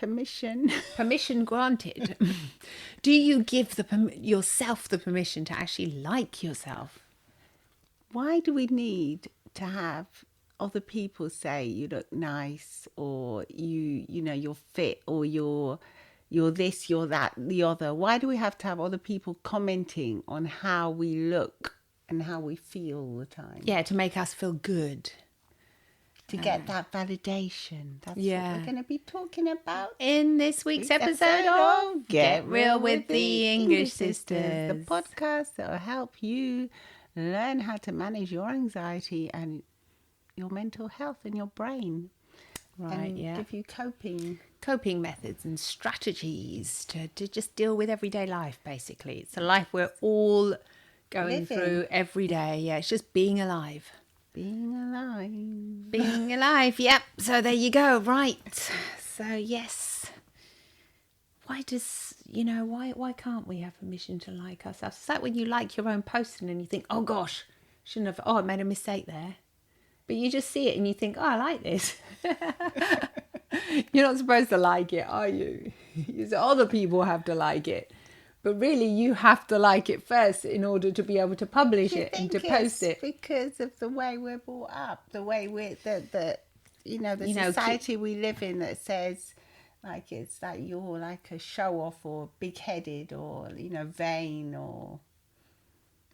permission. Permission granted. Do you give yourself the permission to actually like yourself? Why do we need to have other people say you look nice, or you're fit, or you're this, you're that, the other? Why do we have to have other people commenting on how we look and how we feel all the time? Yeah, to make us feel good. To get that validation. That's what we're going to be talking about in this week's episode of Get Real with the English Sisters. The podcast that will help you learn how to manage your anxiety and your mental health and your brain. Right, and give you coping methods and strategies to just deal with everyday life, basically. It's a life we're all going through every day. Yeah, it's just being alive. Being alive. Being alive, yep. So there you go, right. So yes. Why can't we have permission to like ourselves? Is that when you like your own post and then you think, oh gosh, I made a mistake there. But you just see it and you think, oh, I like this. You're not supposed to like it, are you? Other people have to like it. But really, you have to like it first in order to be able to publish it and to post it. Because of the way we're brought up, the way society we live in that says, like, it's like you're like a show-off or big-headed or, vain, or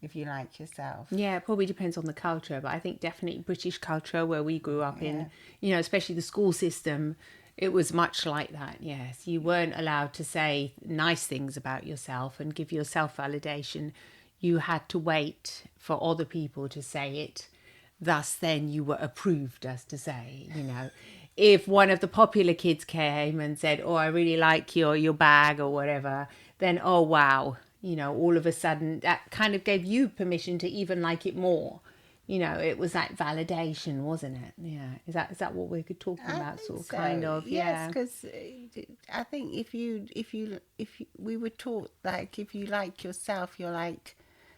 if you like yourself. Yeah, it probably depends on the culture. But I think definitely British culture where we grew up in, especially the school system, it was much like that, yes. You weren't allowed to say nice things about yourself and give yourself validation. You had to wait for other people to say it. Thus, then you were approved, as to say, If one of the popular kids came and said, oh, I really like your bag or whatever, then, oh, wow, all of a sudden that kind of gave you permission to even like it more. It was that validation, wasn't it? Yeah. Is that what we're talking about? Sort of, so. Kind of. Yes, because I think if we were taught, like, if you like yourself, you're like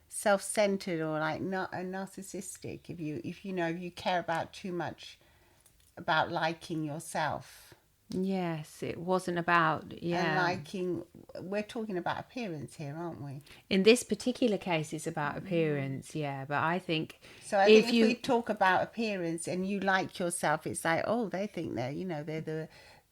self-centered or like not a narcissistic. If you care about too much about liking yourself. Yes, it wasn't about, And liking, we're talking about appearance here, aren't we? In this particular case, it's about appearance, yeah. But I think... So I think if we talk about appearance and you like yourself, it's like, oh, they think they're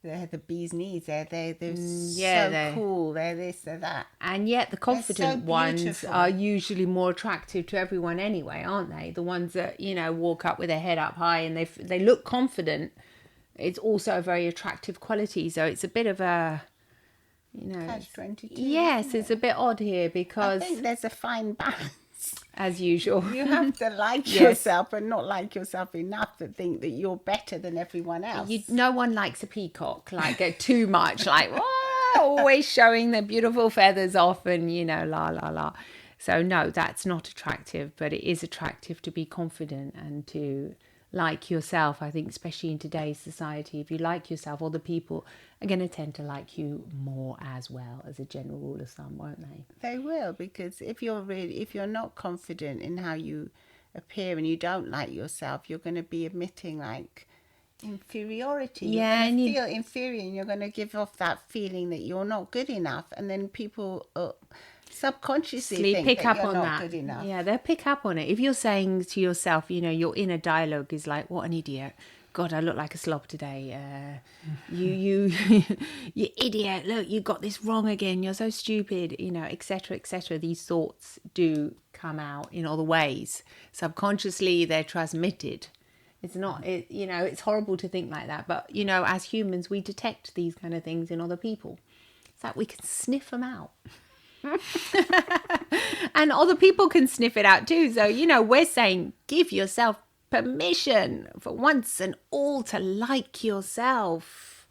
the bee's knees. They're so cool. They're this, they're that. And yet the confident ones are usually more attractive to everyone anyway, aren't they? The ones that, walk up with their head up high and they look confident. It's also a very attractive quality. So it's a bit of a, Catch-22. Yes, it's a bit odd here because... I think there's a fine balance. As usual. You have to like yourself and not like yourself enough to think that you're better than everyone else. No one likes a peacock, too much, always showing their beautiful feathers off and, la, la, la. So no, that's not attractive, but it is attractive to be confident and to... like yourself. I think especially in today's society, if you like yourself, other people are going to tend to like you more as well, as a general rule of thumb, won't they? They will, because if you're not confident in how you appear and you don't like yourself, you're going to be emitting like inferiority. Yeah, you're going to feel inferior and you're going to give off that feeling that you're not good enough, and then people subconsciously think pick that up you're on not that. Good enough. Yeah, they'll pick up on it. If you're saying to yourself, your inner dialogue is like, what an idiot. God, I look like a slob today. You idiot. Look, you got this wrong again. You're so stupid, etc., etc. These thoughts do come out in other ways. Subconsciously, they're transmitted. It's not, it's horrible to think like that. But, as humans, we detect these kind of things in other people. It's like we can sniff them out. And other people can sniff it out too. So, we're saying give yourself permission for once and all to like yourself.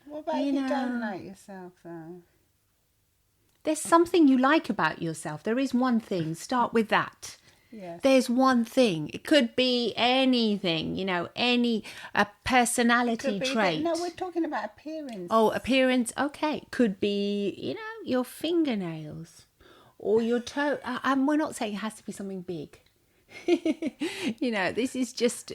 What about if you don't like yourself, though? There's something you like about yourself. There is one thing. Start with that. Yes. There's one thing. It could be anything, a personality trait. No, we're talking about appearance. Oh, appearance. Okay. Could be, your fingernails or your toe. And we're not saying it has to be something big. This is just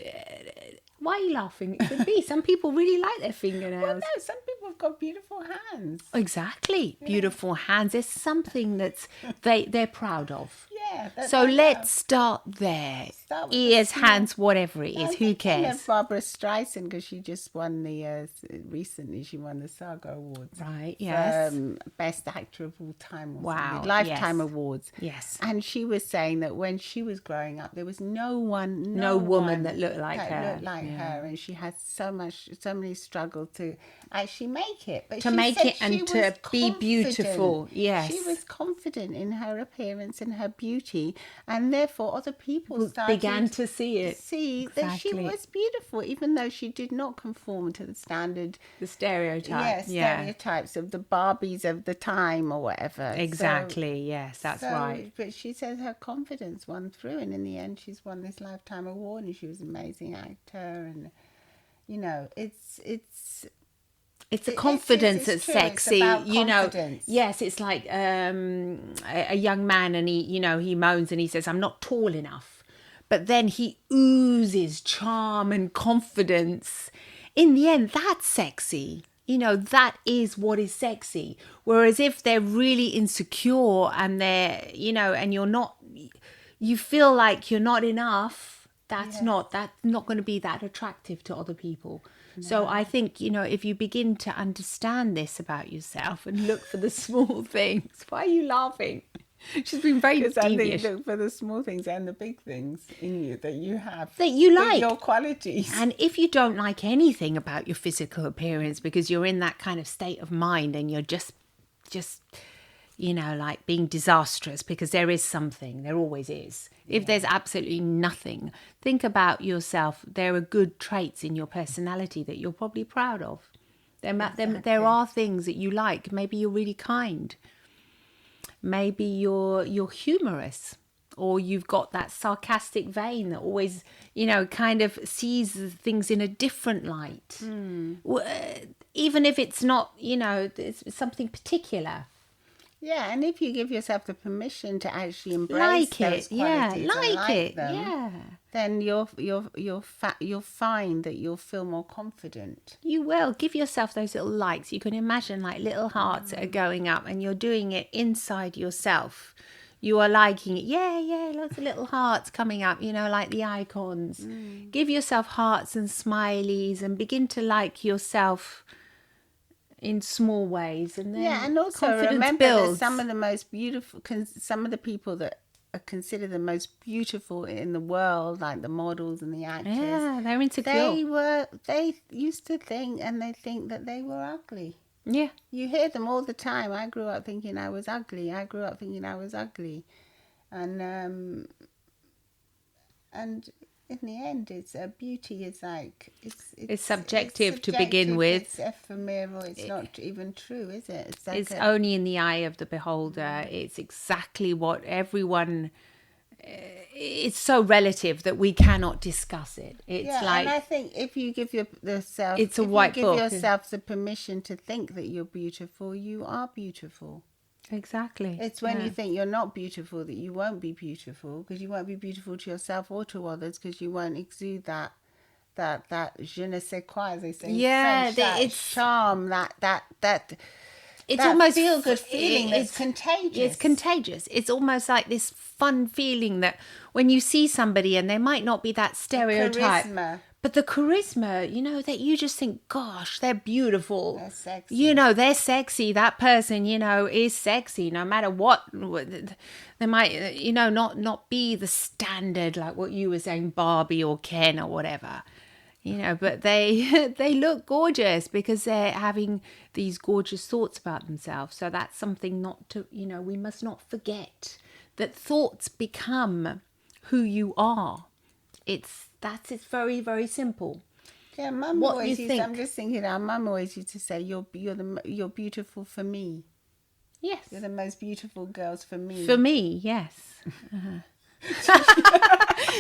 Why are you laughing? It could be. Some people really like their Well, fingernails. no, some people have got beautiful hands. Exactly. Beautiful hands. There's something that's they're proud of. Yeah. So let's start there. Start with Ears, the small- hands, whatever it is. I'm Who thinking cares? of Barbara Streisand, because she just won recently she won the Saga Awards. Right, yes. Best actor of all time. Or Wow, something. Lifetime yes. Awards. Yes. And she was saying that when she was growing up, there was no woman that looked like her. Looked like her, and she had so many struggles to actually make it. But To she make said it and she to was be confident. beautiful, yes. She was confident in her appearance and her beauty, and therefore other people began to see it. see that she Exactly. was beautiful, even though she did not conform to the standard The stereotype. stereotypes of the Barbies of the time or whatever. Exactly. Yes, that's right. But she says her confidence won through, and in the end, she's won this Lifetime Award, and she was an amazing actor, and It's a confidence it's that's true. It's sexy, about you know. confidence. Yes, it's like a young man, and he moans and he says, "I'm not tall enough," but then he oozes charm and confidence. In the end, that's sexy. That is what is sexy. Whereas if they're really insecure and they're, and you feel like you're not enough, that's not going to be that attractive to other people. No. So I think, if you begin to understand this about yourself and look for the small things. Why are you laughing? She's been very devious. Look for the small things and the big things in you that you have. That you like. Your qualities. And if you don't like anything about your physical appearance because you're in that kind of state of mind and you're just like being disastrous, because there is something, there always is. If there's absolutely nothing, think about yourself. There are good traits in your personality that you're probably proud of. There are things that you like. Maybe you're really kind. Maybe you're humorous, or you've got that sarcastic vein that always, kind of sees things in a different light. Even if it's not, it's something particular. Yeah, and if you give yourself the permission to actually embrace those qualities, then you'll find that you'll feel more confident. You will. Give yourself those little likes. You can imagine like little hearts that are going up, and you're doing it inside yourself. You are liking it. Yeah, lots of little hearts coming up, like the icons. Give yourself hearts and smileys and begin to like yourself in small ways, and then and also confidence remember builds. that some of the most beautiful, some of the people that are considered the most beautiful in the world, like the models and the actors, they're insecure. They used to think, and they think that they were ugly. Yeah, you hear them all the time. I grew up thinking I was ugly. And in the end, it's beauty is like it's subjective to begin with. It's ephemeral. It's not even true, is it? It's only in the eye of the beholder. It's exactly what everyone. It's so relative that we cannot discuss it. It's like, and I think if you give yourself, it's a white book. Give yourself the permission to think that you're beautiful, you are beautiful. Exactly. It's when you think you're not beautiful that you won't be beautiful, because you won't be beautiful to yourself or to others, because you won't exude that je ne sais quoi, as they say. It's charm, that. It's that almost feel good feeling. It's contagious. It's contagious. It's almost like this fun feeling that when you see somebody and they might not be that stereotype, but the charisma, that you just think, gosh, they're beautiful. They're sexy. They're sexy. That person, is sexy. No matter what, they might, not be the standard, like what you were saying, Barbie or Ken or whatever. But they look gorgeous because they're having these gorgeous thoughts about themselves. So that's something not to, we must not forget that thoughts become who you are. It's very, very simple. Yeah, Mum always used. I'm just thinking, our Mum always used to say, "You're beautiful for me." Yes, you're the most beautiful girls for me. For me, yes.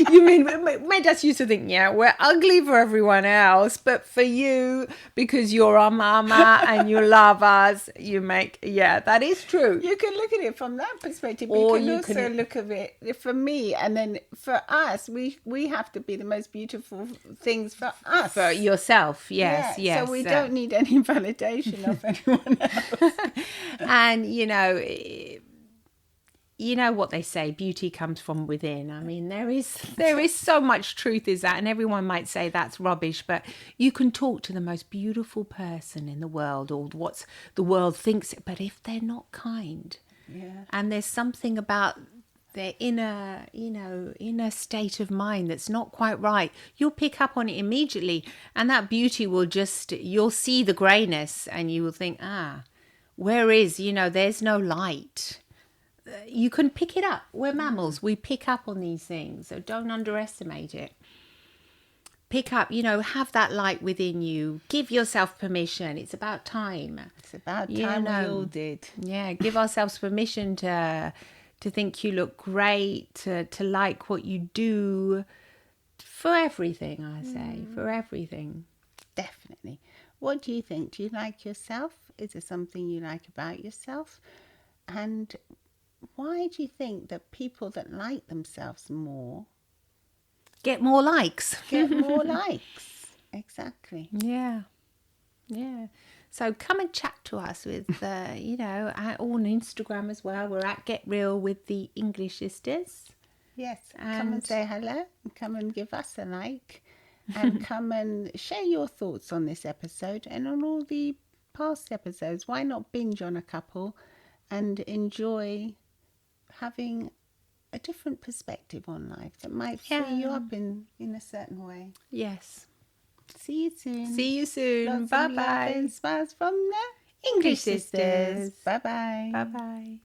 You mean made us used to think, yeah, we're ugly for everyone else, but for you, because you're our mama and you love us, you make, yeah, that is true. You can look at it from that perspective, but Or you can you also can- look at it for me, and then for us, we have to be the most beautiful things for us. For yourself, yes, Yeah, yes. so we don't need any validation of anyone else. And you know what they say, beauty comes from within. I mean, there is so much truth is that, and everyone might say that's rubbish, but you can talk to the most beautiful person in the world, or what the world thinks, but if they're not kind, Yeah. and there's something about their inner state of mind that's not quite right, you'll pick up on it immediately, and that beauty will you'll see the grayness, and you will think, where is, there's no light. You can pick it up. We're mammals. We pick up on these things. So don't underestimate it. Pick up, have that light within you. Give yourself permission. It's about time. It's about time we all did. Yeah, give ourselves permission to think you look great, to like what you do. For everything, I say. For everything. Definitely. What do you think? Do you like yourself? Is there something you like about yourself? And why do you think that people that like themselves more Get more likes. get more likes? Exactly. Yeah. So come and chat to us with, on Instagram as well. We're at Get Real with the English Sisters. Yes. Come And- and say hello. And come and give us a like. And come and share your thoughts on this episode and on all the past episodes. Why not binge on a couple and enjoy having a different perspective on life that might free you up in a certain way. Yes. See you soon. See you soon. Lots of love Bye-bye. and smiles from the English Sisters. Bye-bye. Bye-bye.